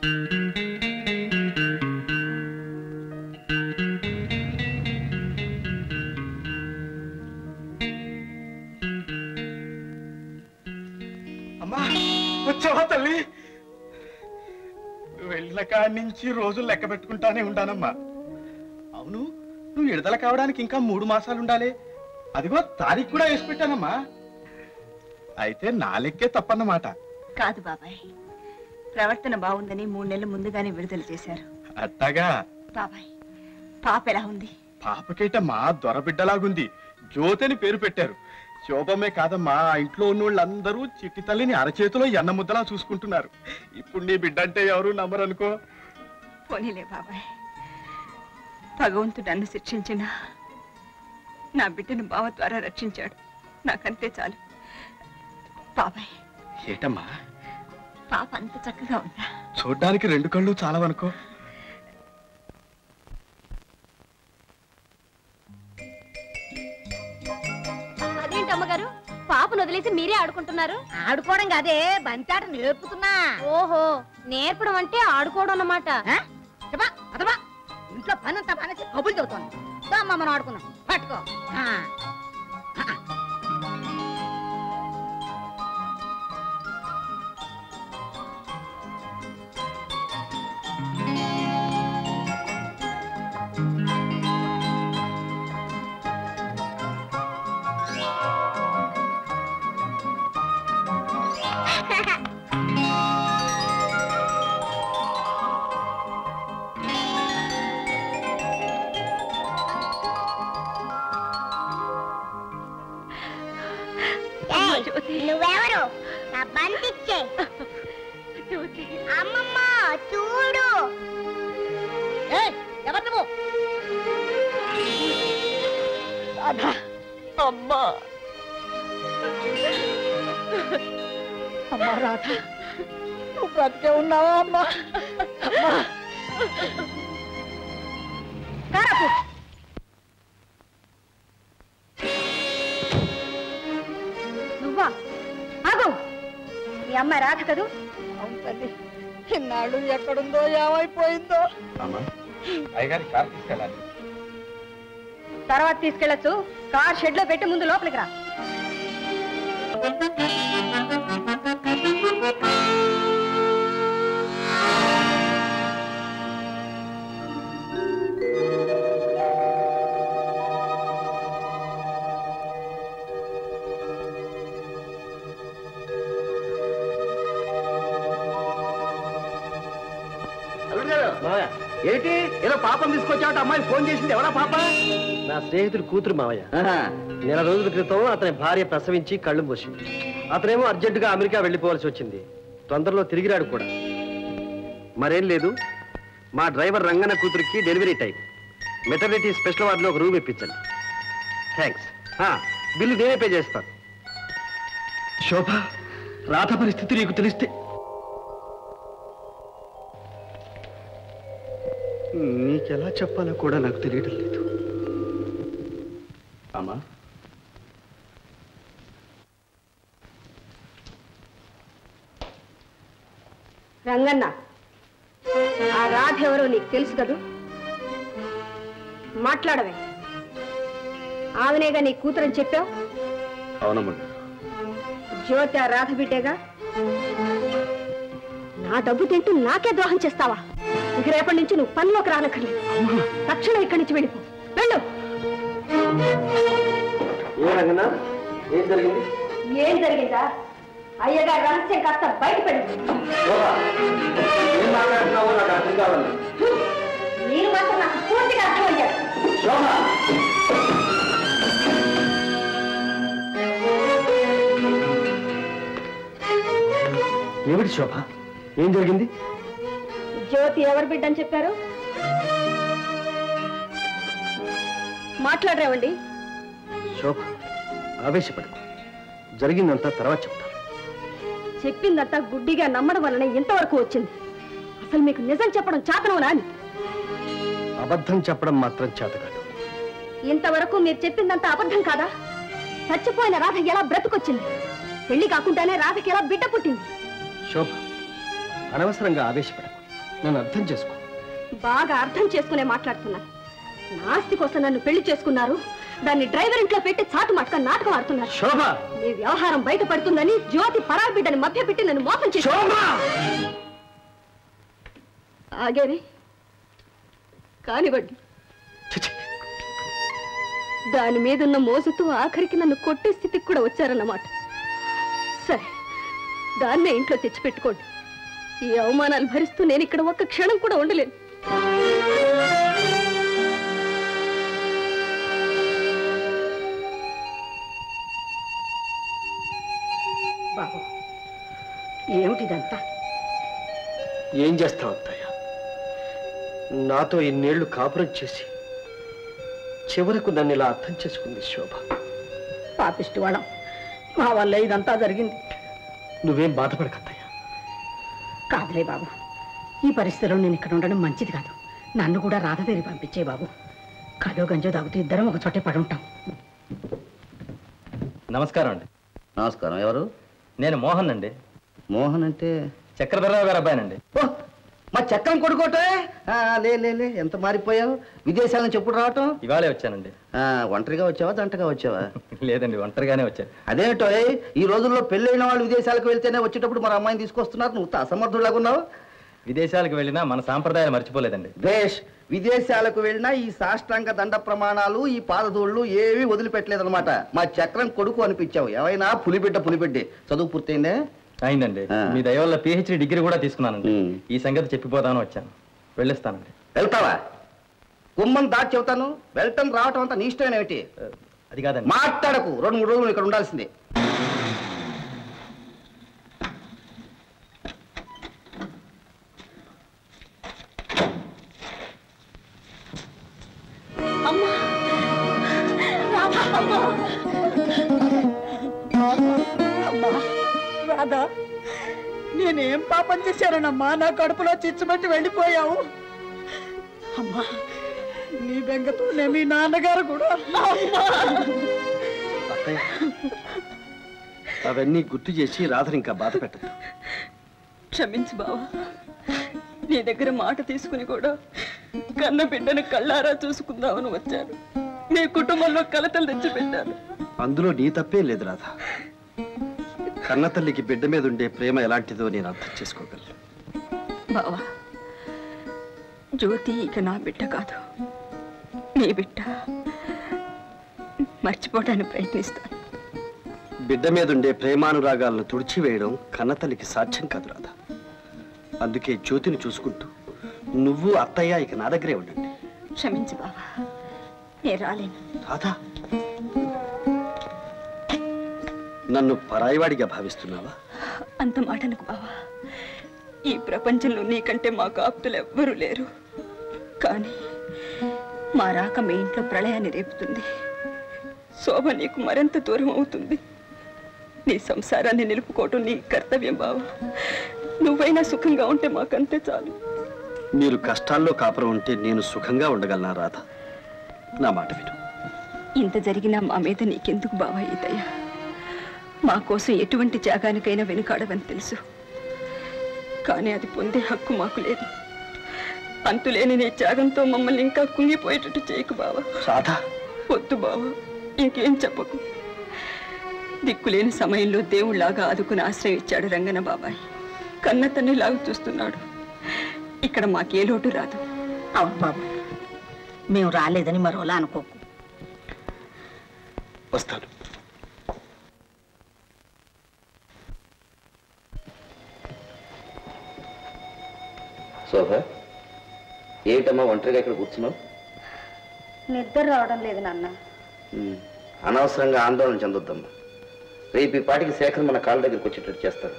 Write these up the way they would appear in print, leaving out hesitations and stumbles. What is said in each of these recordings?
అమ్మా వచ్చావా తల్లి? నువ్వు వెళ్ళిన కాడి నుంచి రోజులు లెక్క పెట్టుకుంటానే ఉంటానమ్మా. అవును, నువ్వు విడుదల కావడానికి ఇంకా 3 మాసాలు ఉండాలి. అదిగో తారీఖు కూడా వేసి పెట్టానమ్మా. అయితే నా లెక్కే తప్పన్నమాట. కాదు బాబాయ్, ప్రవర్తన బాగుందని 3 నెలల ముందుగానే విడుదల చేశారు. అట్టగా? బాబాయ్, పాప ఎలా ఉంది? పాపకేటమ్మా దొరబిడ్డలాగుంది. జ్యోతిని పేరు పెట్టారు. శోభమే కాదమ్మా, ఆ ఇంట్లో ఉన్నోళ్ళందరూ చిట్టి తల్లిని అరచేతిలో ఎన్న ముద్దలా చూసుకుంటున్నారు. ఇప్పుడు నీ బిడ్డ అంటే ఎవరు నమ్మరనుకో. పోనీలే బాబాయ్, భగవంతుడు నన్ను శిక్షించిన నా బిడ్డను బావ ద్వారా రక్షించాడు. నాకంతే చాలు. బాబాయ్, ఏటమ్మా పాప అంత చక్కగా ఉందా? చూడ్డానికి 2 కళ్ళు చాలవనుకో. అమ్మగారు, పాపను వదిలేసి మీరే ఆడుకుంటున్నారు? ఆడుకోవడం కాదే, బంతాట నేర్పుతున్నా. ఓహో, నేర్పడం అంటే ఆడుకోవడం అన్నమాట. ఇంట్లో పనంతా పనేసి కబులు చదువుతోంది. అమ్మ మనం ఆడుకుందాం, పట్టుకో. నువ్వెవరు? నా బంతిచ్చే. అమ్మమ్మ చూడు. ఎవరు నువ్వు? అమ్మా అమ్మా రాధ, నువ్వు బ్రతికే ఉన్నావా అమ్మా? నువ్వా? ఆగు, మీ అమ్మ రాధ కదూ? అవును తల్లి, ఇన్నాళ్ళు ఎక్కడుందో ఏమైపోయిందో. తర్వాత తీసుకెళ్లొచ్చు. కార్ షెడ్ లో పెట్టి ముందు లోపలికి రా. ఏంటి ఏదో పాపం తీసుకొచ్చావు? అమ్మాయి ఫోన్ చేసింది. ఎవరా పాప? నా స్నేహితుడు కూతురు మావయ్య. నెల రోజుల క్రితం అతని భార్య ప్రసవించి కళ్ళు మూసింది. అతనేమో అర్జెంటుగా అమెరికా వెళ్ళిపోవాల్సి వచ్చింది. తొందరలో తిరిగిరాడు కూడా. మరేం లేదు, మా డ్రైవర్ రంగన్న కూతురికి డెలివరీ టైం. మెటర్నిటీ స్పెషల్ వార్డులో ఒక రూమ్ ఇప్పించండి. థ్యాంక్స్. బిల్లు నేనే పే చేస్తాను. శోభ, రాధ పరిస్థితి నీకు తెలిస్తే నీకెలా చెప్పాలో కూడా నాకు తెలియడం లేదు. అమ్మా, రంగన్న, ఆ రాధ ఎవరో నీకు తెలుసు కదూ? మాట్లాడవే. ఆమెనేగా నీ కూతురని చెప్పావు? అవునమ్మా. జ్యోతి ఆ రాధ బిడ్డేగా? నా డబ్బు తింటూ నాకే ద్రోహం చేస్తావా? ఇక రేపటి నుంచి నువ్వు పనిలోకి రానక్కర్లేదు. తక్షణం ఇక్కడి నుంచి వెళ్ళిపో. వెళ్ళు. ఏం జరిగింది? ఏం జరిగిందా? అయ్యగారు రహస్యం కాస్త బయటపడింది. మీరు మాత్రం నాకు పూర్తిగా అర్థమయ్యారు. ఏమిటి శోభ, ఏం జరిగింది? జ్యోతి ఎవరు బిడ్డని చెప్పారు? మాట్లాడరేవండి. శోభ, ఆవేశపడకు. జరిగిందంతా తర్వాత చెప్తాను. చెప్పిందంతా గుడ్డిగా నమ్మడం వల్లనే ఇంతవరకు వచ్చింది. అసలు మీకు నిజం చెప్పడం చేతనవునా? అబద్ధం చెప్పడం మాత్రం చేత కాదు. ఇంతవరకు మీరు చెప్పిందంతా అబద్ధం కాదా? చచ్చిపోయిన రాధ ఎలా బ్రతుకొచ్చింది? పెళ్లి కాకుండానే రాధకి ఎలా బిడ్డ పుట్టింది? శోభ, అనవసరంగా ఆవేశపడకు. నన్ను అర్థం చేసుకో. బాగా అర్థం చేసుకునే మాట్లాడుతున్నాను. నాస్తి కోసం నన్ను పెళ్లి చేసుకున్నారు, దాన్ని డ్రైవర్ ఇంట్లో పెట్టి చాటు మాటగా నాటకం ఆడుతున్నారు. శోభ, నీ వ్యవహారం బయటపడుతుందని జ్యోతి పరాయి బిడ్డని మభ్యపెట్టి నన్ను మోసం చేశారు. ఆగేవి కానివ్వండి. దాని మీదున్న మోజుతో ఆఖరికి నన్ను కొట్టే స్థితికి కూడా వచ్చారన్నమాట. సరే, దాన్నే ఇంట్లో తెచ్చిపెట్టుకోండి. ఈ అవమానాలు భరిస్తూ నేను ఇక్కడ ఒక్క క్షణం కూడా ఉండలేను. బాబు, ఏమిటిదంతా? ఏం చేస్తావు అత్తయ్య? నాతో ఇన్నేళ్లు కాపురం చేసి చివరకు నన్ను ఇలా అర్థం చేసుకుంది శోభ. పాపిష్టి వాళ్ళం, మా వల్ల ఇదంతా జరిగింది. నువ్వేం బాధపడకత్తయ్య. కాదులే బాబు, ఈ పరిస్థితిలో నేను ఇక్కడ ఉండడం మంచిది కాదు. నన్ను కూడా రాధదేరి పంపించే బాబు. కలో గంజో తాగుతూ ఇద్దరం ఒక చోటే పడి ఉంటాం. నమస్కారం అండి. నమస్కారం. ఎవరు? నేను మోహన్ అండి. మోహన్ అంటే చక్రధరరావు గారు అబ్బాయినండి. మా చక్రం కొడుకోటే? లే ఎంత మారిపోయావు. విదేశాల నుంచి ఎప్పుడు రావటం? ఇవాళే వచ్చానండి. ఒంటరిగా వచ్చావా, జంటగా వచ్చావా? లేదండి, ఒంటరిగానే వచ్చాను. అదేంటో ఈ రోజుల్లో పెళ్ళైన వాళ్ళు విదేశాలకు వెళ్తేనే వచ్చేటప్పుడు మన అమ్మాయిని తీసుకొస్తున్నారు. నువ్వు అసమర్థులాగా ఉన్నావు. విదేశాలకు వెళ్ళినా మన సాంప్రదాయాలు మర్చిపోలేదండి. బేష్, విదేశాలకు వెళ్ళినా ఈ సాష్టాంగ దండ ప్రమాణాలు, ఈ పాదధూళ్ళు ఏవి వదిలిపెట్టలేదన్నమాట. మా చక్రం కొడుకు అనిపించావు. ఏమైనా పులిబిడ్డే. చదువు పూర్తయిందే? అయిందండి. మీ దయ వల్ల PhD డిగ్రీ కూడా తీసుకున్నానండి. ఈ సంగతి చెప్పిపోదామని వచ్చాను. వెళ్ళిస్తానండి. వెళ్తావా? కుమ్మం దాటి చెబుతాను. వెళ్ళటం రావటం అంతా నీ ఇష్టం ఏమిటి? అది కాదండి. మాట్లాడకు. 2-3 రోజులు ఇక్కడ ఉండాల్సిందే. రాధా, నేనేం పాపం చేశానమ్మా? నా కడుపులో చిచ్చుబట్టి వెళ్ళిపోయావు. అమ్మా, నీ బెంగతోనే మీ నాన్నగారు కూడా. అత్తయ్య, అవన్నీ గుర్తు చేసి రాధని ఇంకా బాధ పెట్టదు. క్షమించు బావా, నీ దగ్గర మాట తీసుకుని కూడా కన్న బిడ్డను కళ్ళారా చూసుకుందామని వచ్చాను. నీ కుటుంబంలో కలతలు తెచ్చిపెట్టాను. అందులో నీ తప్పేం లేదు రాధ. కన్న తల్లికి బిడ్డ మీద ఉండే ప్రేమ ఎలాంటిదో నేను అర్థం చేసుకోగలను. బావా, జ్యోతి ఇక నా బిడ్డ కాదు, నీ బిడ్డ. మర్చిపోవడానికి ప్రయత్నిస్తాను. బిడ్డ మీద ఉండే ప్రేమానురాగాలను తుడిచివేయడం కన్నతల్లికి సాధ్యం కాదు రాధ. అందుకే జ్యోతిని చూసుకుంటూ నువ్వు అత్తయ్య ఇక నా దగ్గరే ఉండండి. క్షమించు బావా, నేను రాలేను. రాధా, నన్ను పరాయివాడిగా భావిస్తున్నావా? అంత మాటనకు బావా. ఈ ప్రపంచంలో నీకంటే మాకు ఆప్తులు ఎవ్వరూ లేరు. కానీ మా రాక మీ ఇంట్లో ప్రళయాన్ని రేపుతుంది. శోభ నీకు మరింత దూరం అవుతుంది. నీ సంసారాన్ని నిలుపుకోవటం నీ కర్తవ్యం బావా. నువ్వైనా సుఖంగా ఉంటే మాకంతే చాలు. మీరు కష్టాల్లో కాపురం ఉంటే నేను సుఖంగా ఉండగలనా రాధ? నా మాట విను. ఇంత జరిగినా మా మీద నీకెందుకు బావా ఈ దయ? మా కోసం ఎటువంటి త్యాగానికైనా వెనుకాడవని తెలుసు. కానీ అది పొందే హక్కు మాకు లేదు. అంతులేని నీ త్యాగంతో మమ్మల్ని ఇంకా కుంగిపోయేటట్టు చేయకు బావా. రాధా, వద్దు బావా, ఇంకేం చెప్పకు. దిక్కులేని సమయంలో దేవుళ్లాగా ఆదుకుని ఆశ్రయం ఇచ్చాడు రంగన బాబాయ్. కన్న తన్నిలాగా చూస్తున్నాడు. ఇక్కడ మాకే లోటు రాదు. అవును బాబు, మేము రాలేదని మరోలా అనుకోకు. వస్తాను. శోభ, ఏమిటమ్మా ఒంటరిగా ఇక్కడ కూర్చున్నావు? నిద్ర రావడం లేదు నాన్న. అనవసరంగా ఆందోళన చెందొద్దమ్మా. రేపు ఈ పాటికి శేఖర్ మన కాళ్ళ దగ్గరికి వచ్చేటట్టు చేస్తారు.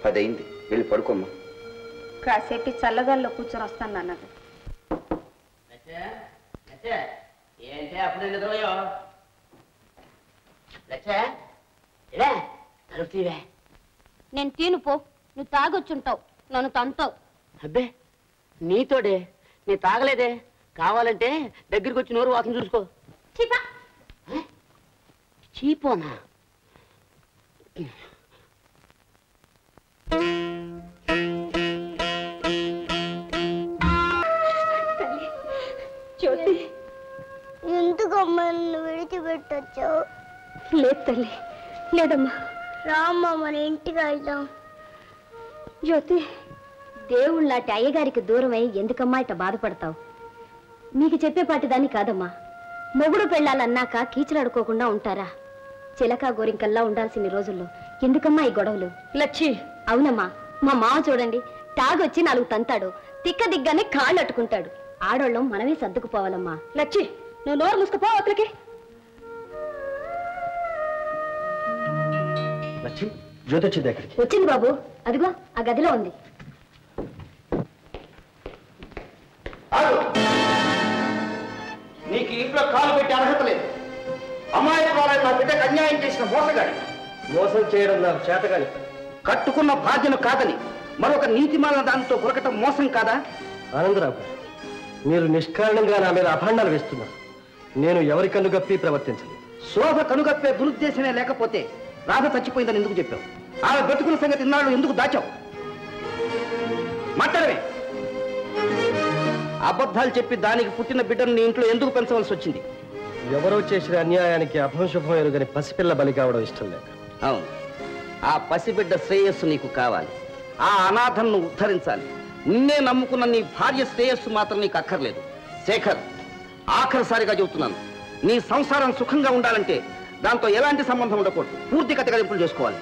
10 అయింది, వెళ్ళి పడుకోమ్మా. కాసేపు చల్లగాల్లో కూర్చొని వస్తాను నాన్న. ఏంటి అప్పుడే నిద్రపోయా? నేను తీను పో, నువ్వు తాగొచ్చుంటావు, నన్ను తంతావు. అబ్బే, నీతోడే నేను తాగలేదే. కావాలంటే దగ్గరికి వచ్చి నోరు వాసన చూసుకో. చీపోనా? నన్ను విడిచిపెట్టొచ్చావు? లేదు తల్లి, లేదమ్మా. రామ్మా, మన ఇంటికి వెళ్దాం. జ్యోతి, దేవుళ్ళాంటి అయ్యగారికి దూరమై ఎందుకమ్మా ఇట్ట బాధపడతావు? నీకు చెప్పేపాటి దాన్ని కాదమ్మా. మొగుడు పెళ్ళాలన్నాక కీచులాడుకోకుండా ఉంటారా? చిలక గోరింకల్లా ఉండాల్సిన రోజుల్లో ఎందుకమ్మా ఈ గొడవలు? లచ్చి. అవునమ్మా, మా మావ చూడండి, తాగొచ్చి 4 తంతాడు, తిక్క దిగ్గానే కాళ్ళు అట్టుకుంటాడు. ఆడోళ్ళం మనమే సర్దుకుపోవాలమ్మా. లచ్చి, నువ్వు నోరు మూసుకుపో అక్కడికి. జ్యోతి వచ్చింది అక్కడికి. వచ్చింది బాబు, అదిగో ఆ గదిలో ఉంది. నీకు ఇంట్లో కాలు పెట్టి అర్హత లేదు. అమాయకురాలైన నా బిడ్డకు అన్యాయం చేసిన మోసగాడి. మోసం చేయడం నాకు చేతగాని. కట్టుకున్న బాధ్యను కాదని మరొక నీతిమాలిన దానితో కొరకటం మోసం కాదా? ఆనందరావు గారు, మీరు నిష్కారణంగా నా మీద అభాండాలు వేస్తున్నారు. నేను ఎవరి కన్నుగప్పి ప్రవర్తించలేదు. శోభ కనుగప్పే దురుద్దేశమే లేకపోతే రాధ చచ్చిపోయిందని ఎందుకు చెప్పావు? ఆమె బ్రతుకుల సంగతి ఇన్నాళ్ళు ఎందుకు దాచావు? మాట్లాడవే. అబద్ధాలు చెప్పి దానికి పుట్టిన బిడ్డను నీ ఇంట్లో ఎందుకు పెంచవలసి వచ్చింది? ఎవరో చేసిన అన్యాయానికి అభంశుభం ఎరుగని పసిపిల్ల బలి కావడం ఇష్టం లేక. అవును, ఆ పసిబిడ్డ శ్రేయస్సు నీకు కావాలి. ఆ అనాథను ఉద్ధరించాలి. నిన్నే నమ్ముకున్న నీ భార్య శ్రేయస్సు మాత్రం నీకు అక్కర్లేదు. శేఖర్, ఆఖరిసారిగా చెబుతున్నాను, నీ సంసారం సుఖంగా ఉండాలంటే దాంతో ఎలాంటి సంబంధం ఉండకూడదు. పూర్తి కథగలింపులు చేసుకోవాలి.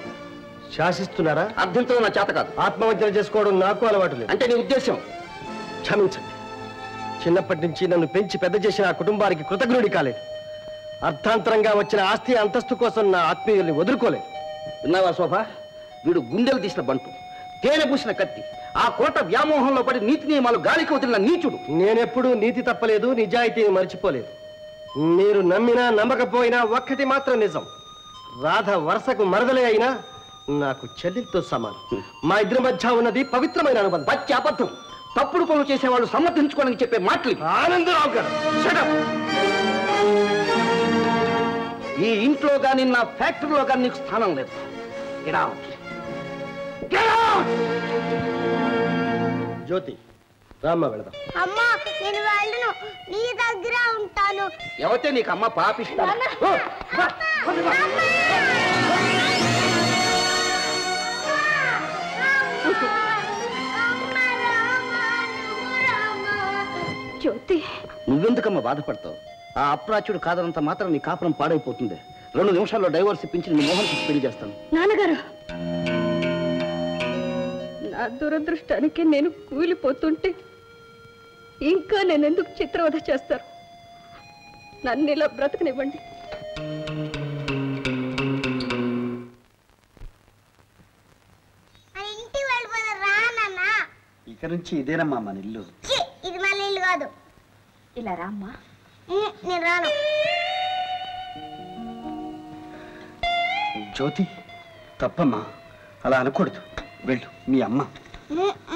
శాసిస్తున్నారా? అర్థంతో నా చేత కాదు. ఆత్మహత్యలు చేసుకోవడం నాకు అలవాటు లేదు. అంటే నీ ఉద్దేశం? క్షమించండి, చిన్నప్పటి నుంచి నన్ను పెంచి పెద్ద చేసిన ఆ కుటుంబానికి కృతజ్ఞుడి కాలేదు. అర్థాంతరంగా వచ్చిన ఆస్తి అంతస్తు కోసం నా ఆత్మీయుల్ని వదులుకోలేదు. విన్నావా శోభ? వీడు గుండెలు తీసిన బంటు, తేనె పూసిన కత్తి. ఆ కోట వ్యామోహంలో పడి నీతి నియమాలు గాలికి వదిలిన నీచుడు. నేనెప్పుడూ నీతి తప్పలేదు, నిజాయితీని మర్చిపోలేదు. మీరు నమ్మినా నమ్మకపోయినా ఒక్కటి మాత్రం నిజం, రాధ వరుసకు మరదలే అయినా నాకు చెల్లితో సమానం. మా ఇద్దరి మధ్య ఉన్నది పవిత్రమైన అనుబంధం. పచ్చి అబద్ధం. తప్పుడు పనులు చేసేవాళ్ళు సమర్థించుకోవడానికి చెప్పే మాటలు. ఆనందరావు గారు, ఈ ఇంట్లో కానీ నా ఫ్యాక్టరీలో కానీ నీకు స్థానం లేదు. జ్యోతి, రామ్మ వెళదాం. అమ్మా, నేను వెళ్ళను, నీ దగ్గర ఉంటాను. ఎవతే నీకు అమ్మ పాపిస్తా? జ్యోతి, నువ్వెందుకమ్మ బాధపడతావు? ఆ అప్రాచుడు కాదనంత మాత్రం నీ కాపురం పాడైపోతుంది. 2 నిమిషాల్లో డైవర్స్ ఇప్పించి నీ మోహన్ పెళ్లి చేస్తాను. నాన్నగారు, నా దురదృష్టానికి నేను కూలిపోతుంటే ఇంకా నేనెందుకు చిత్రవధ చేస్తారు? నన్ను ఇలా బ్రతకనివ్వండి. ఇక నుంచి ఇదేనమ్మా మన ఇల్లు. ఇది మన ఇల్లు కాదు. ఇలా రామ్మా. నేను రాను. జ్యోతి, తప్పమ్మా, అలా అనకూడదు. వెళ్ళు, మీ అమ్మ.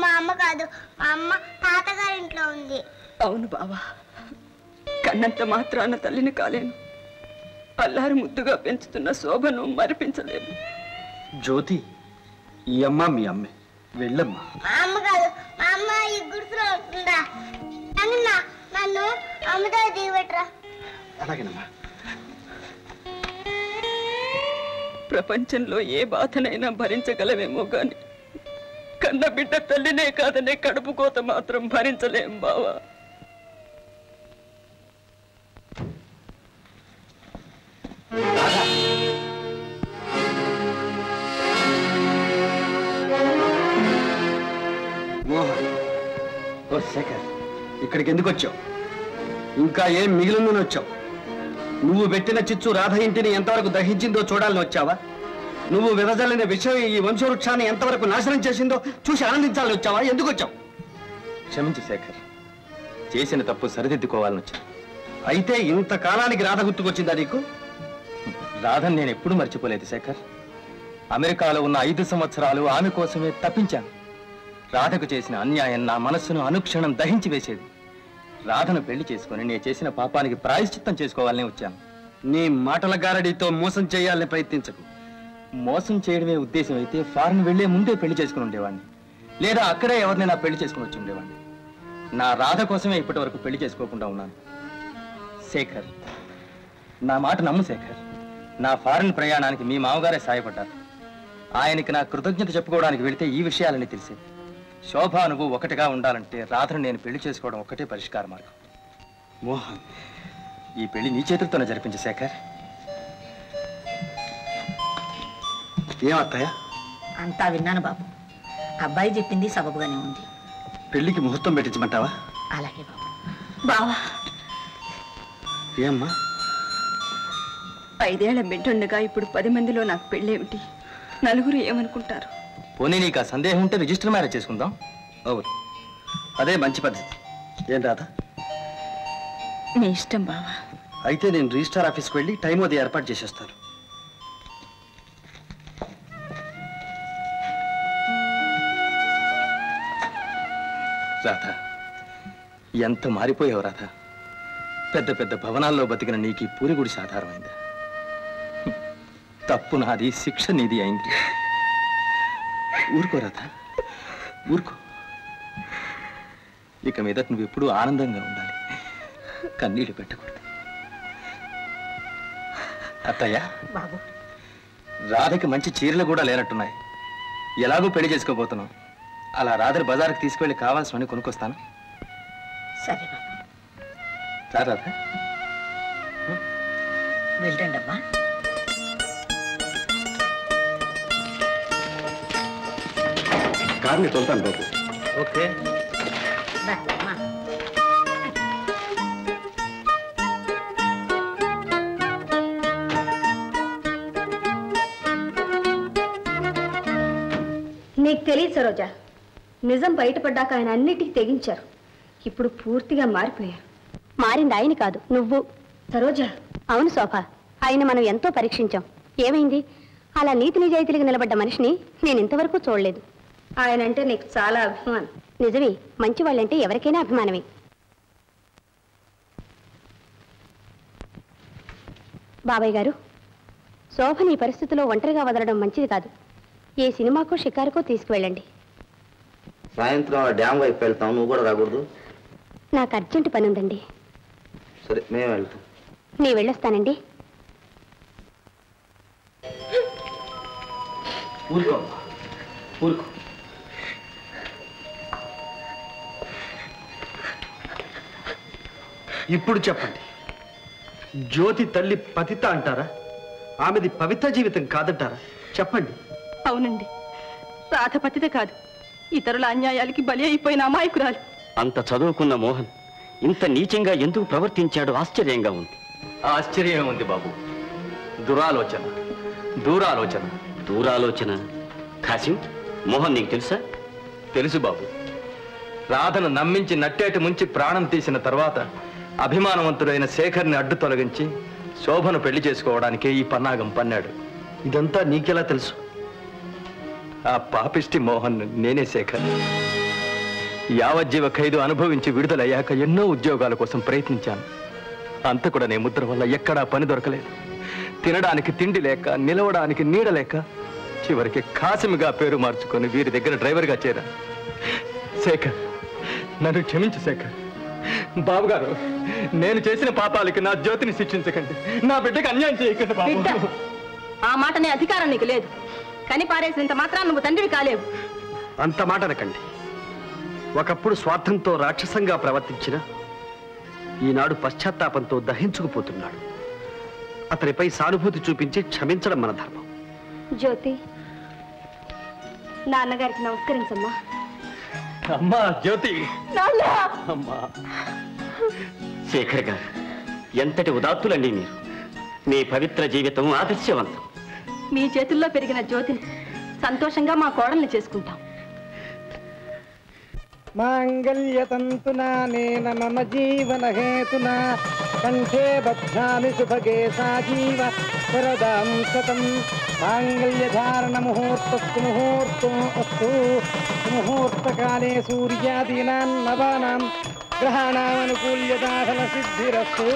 మా అమ్మ కాదు, మా అమ్మ తాతగారింట్లో ఉంది. అవును బావా, కన్నంత మాత్రాన తల్లిని కాలేను. అల్లారు ముద్దుగా పెంచుతున్న శోభను మరిపించలేను. జ్యోతి, ఈ అమ్మ మీ అమ్మే. వెళ్ళమ్మా. మా అమ్మ కాదు, మా అమ్మ ఈ గుడిసెలో ఉంటుందా? నన్ను అమ్మతో దిగబెట్టరా. అలాగేనమ్మా. ప్రపంచంలో ఏ బాధనైనా భరించగలమేమో గాని కన్న బిడ్డ తల్లినే కాదనే కడుపు కోత మాత్రం భరించలేం బావా. మోహన్, ఓ శేఖర్, ఇక్కడికి ఎందుకు వచ్చావు? ఇంకా ఏం మిగిలిందని వచ్చావు? నువ్వు పెట్టిన చిచ్చు రాధ ఇంటిని ఎంతవరకు దహించిందో చూడాలని వచ్చావా? నువ్వు విదజల్లిన విషయం ఈ వంశవృక్షాన్ని ఎంతవరకు నాశనం చేసిందో చూసి ఆనందించాలని వచ్చావా? ఎందుకు వచ్చావు? క్షమించు శేఖర్, చేసిన తప్పు సరిదిద్దుకోవాలని వచ్చాను. అయితే ఇంతకాలానికి రాధ గుర్తుకొచ్చిందా నీకు? రాధను నేను ఎప్పుడూ మర్చిపోలేదు శేఖర్. అమెరికాలో ఉన్న 5 సంవత్సరాలు ఆమె కోసమే తప్పించాను. రాధకు చేసిన అన్యాయం నా మనస్సును అనుక్షణం దహించి వేసేది. రాధను పెళ్లి చేసుకుని నేను చేసిన పాపానికి ప్రాయశ్చిత్తం చేసుకోవాలని వచ్చాను. నీ మాటల గారడితో మోసం చేయాలని ప్రయత్నించకు. మోసం చేయడమే ఉద్దేశం అయితే ఫారెన్ వెళ్లే ముందే పెళ్లి చేసుకుని ఉండేవాడిని, లేదా అక్కడే ఎవరినైనా పెళ్లి చేసుకుని వచ్చి ఉండేవాడిని. నా రాధ కోసమే ఇప్పటి వరకు పెళ్లి చేసుకోకుండా ఉన్నాను. శేఖర్, నా మాట నమ్ము శేఖర్. నా ఫారిన్ ప్రయాణానికి మీ మామగారే సాయపడ్డారు. ఆయనకి నా కృతజ్ఞత చెప్పుకోవడానికి వెళితే ఈ విషయాలని తెలిసేది. శోభ నువ్వు ఒకటిగా ఉండాలంటే రాత్రి నేను పెళ్లి చేసుకోవడం ఒక్కటే పరిష్కార మార్గం. మోహన్, ఈ పెళ్లి నీ చేతులతోనే జరిపించు శేఖర్. ఏమత్తయ్య? అంతా విన్నాను బాబు. అబ్బాయి చెప్పింది సబబుగానే ఉంది. పెళ్లికి ముహూర్తం పెట్టించమంటావా? అలాగే బాబు. బావా, ఏమ్మా? 5 ఏళ్ల బిడ్డుండగా ఇప్పుడు 10 మందిలో నాకు పెళ్ళేమిటి? నలుగురు ఏమనుకుంటారు? పోనీ నీకు ఆ సందేహం ఉంటే రిజిస్టర్ మ్యారేజ్ చేసుకుందాం. అవును, అదే మంచి పద్ధతి. ఏం రాధా? మీ ఇష్టం బావా. అయితే నేను రిజిస్టార్ ఆఫీస్కి వెళ్ళి టైం అది ఏర్పాటు చేసేస్తాను. రాధా, ఎంత మారిపోయావు రాధా. పెద్ద పెద్ద భవనాల్లో బతికిన నీకు ఈ పూరిగుడి సాధారణమైందా? తప్పు నాది, శిక్ష నీది అయింది. ఊరుకో రాధా, ఊరుకో. ఇక మీద నువ్వు ఎప్పుడూ ఆనందంగా ఉండాలి, కన్నీళ్లు పెట్టకూడదు. అత్తయ్య బాబు, రాధకి మంచి చీరలు కూడా లేనట్టున్నాయి. ఎలాగో పెళ్లి చేసుకోబోతున్నాం. అలా రాధని బజార్కి తీసుకువెళ్ళి కావాల్సినవన్నీ కొనుక్కొస్తాను. సరే బాబు. రాధా, వెళ్ళండి అమ్మా. కార్ని తోలుతాను బాబు. ఓకే. అమ్మా. నీకు తెలియదు సరోజ, నిజం బయటపడ్డాక ఆయన అన్నిటికీ తెగించారు. ఇప్పుడు పూర్తిగా మారిపోయారు. మారింది ఆయన కాదు, నువ్వు. సరోజ, అవును శోభ, ఆయన మనం ఎంతో పరీక్షించాం. ఏమైంది? అలా నీతి నిజాయితీలకు నిలబడ్డ మనిషిని నేను ఇంతవరకు చూడలేదు. ఆయన అంటే నీకు చాలా అభిమానం. నిజమే, మంచి వాళ్ళంటే ఎవరికైనా అభిమానమే. బాబాయ్ గారు, శోభని ఈ పరిస్థితిలో ఒంటరిగా వదలడం మంచిది కాదు. ఏ సినిమాకో షికారుకో తీసుకువెళ్ళండి. సాయంత్రం డ్యామ్ వైపు వెళ్తాం, నువ్వు కూడా రాకూడదు? నాకు అర్జెంటు పని ఉందండి. సరే, మేము వెళ్తాం. నేను వెళ్ళొస్తానండి. ఊరుకో ఊరుకో. ఇప్పుడు చెప్పండి, జ్యోతి తల్లి పతిత అంటారా? ఆమెది పవిత్ర జీవితం కాదంటారా? చెప్పండి. అవునండి, రాధ పతిత కాదు, ఇతరుల అన్యాయాలకి బలి అయిపోయిన అమాయకురాలు. అంత చదువుకున్న మోహన్ ఇంత నీచంగా ఎందుకు ప్రవర్తించాడో ఆశ్చర్యంగా ఉంది. ఆశ్చర్యం ఉంది బాబు. దురాలోచన, దూరాలోచన. దూరాలోచన. ఖాసిం, మోహన్ నీకు తెలుసా? తెలుసు బాబు. రాధను నమ్మించి నట్టేటి ముంచి ప్రాణం తీసిన తర్వాత అభిమానవంతుడైన శేఖర్ని అడ్డు తొలగించి శోభను పెళ్లి చేసుకోవడానికే ఈ పన్నాగం పన్నాడు. ఇదంతా నీకెలా తెలుసు? ఆ పాపిష్టి మోహన్ నేనే శేఖర్. యావజ్జీవ ఖైదు అనుభవించి విడుదలయ్యాక ఎన్నో ఉద్యోగాల కోసం ప్రయత్నించాను. అంత కూడా నే ముద్ర వల్ల ఎక్కడా పని దొరకలేదు. తినడానికి తిండి లేక, నిలవడానికి నీడ లేక, చివరికి ఖాసిమిగా పేరు మార్చుకొని వీరి దగ్గర డ్రైవర్గా చేరాను. శేఖర్, నన్ను క్షమించు శేఖర్. బాబుగారు, నేను చేసిన పాపాలకి నా జ్యోతిని శిక్షించకండి. నా బిడ్డకి అన్యాయం చేయకండి బాబు. ఆ మాటనే అధికారం నీకు లేదు. కని పారేసినంత మాత్రం నువ్వు తండ్రివి కాలేవు. అంత మాట అనకండి. ఒకప్పుడు స్వార్థంతో రాక్షసంగా ప్రవర్తించిన ఈనాడు పశ్చాత్తాపంతో దహించుకుపోతున్నాడు. అతనిపై సానుభూతి చూపించి క్షమించడం మన ధర్మం. జ్యోతి, నాన్నగారికి నమస్కరించమ్మా. అమ్మా జ్యోతి. అమ్మా శేఖర్ గారు, ఎంతటి ఉదాత్తులండి మీరు. మీ పవిత్ర జీవితం ఆదర్శవంతం. మీ చేతుల్లో పెరిగిన జ్యోతిని సంతోషంగా మా కోడల్ని చేసుకుంటాం. మాంగళ్యతంతునా నేన మమ జీవన హేతునా కంఠే బధ్నామి సుభగే సాజీవ శరదాం శతం. మాంగళ్యధారణ ముహూర్తస్తు ముహూర్తో అస్తు. ముహూర్తకాలే సూర్యాదీనాం నవానాం గ్రహాణామనుకూల్యతా ఫల సిద్ధిరస్తు.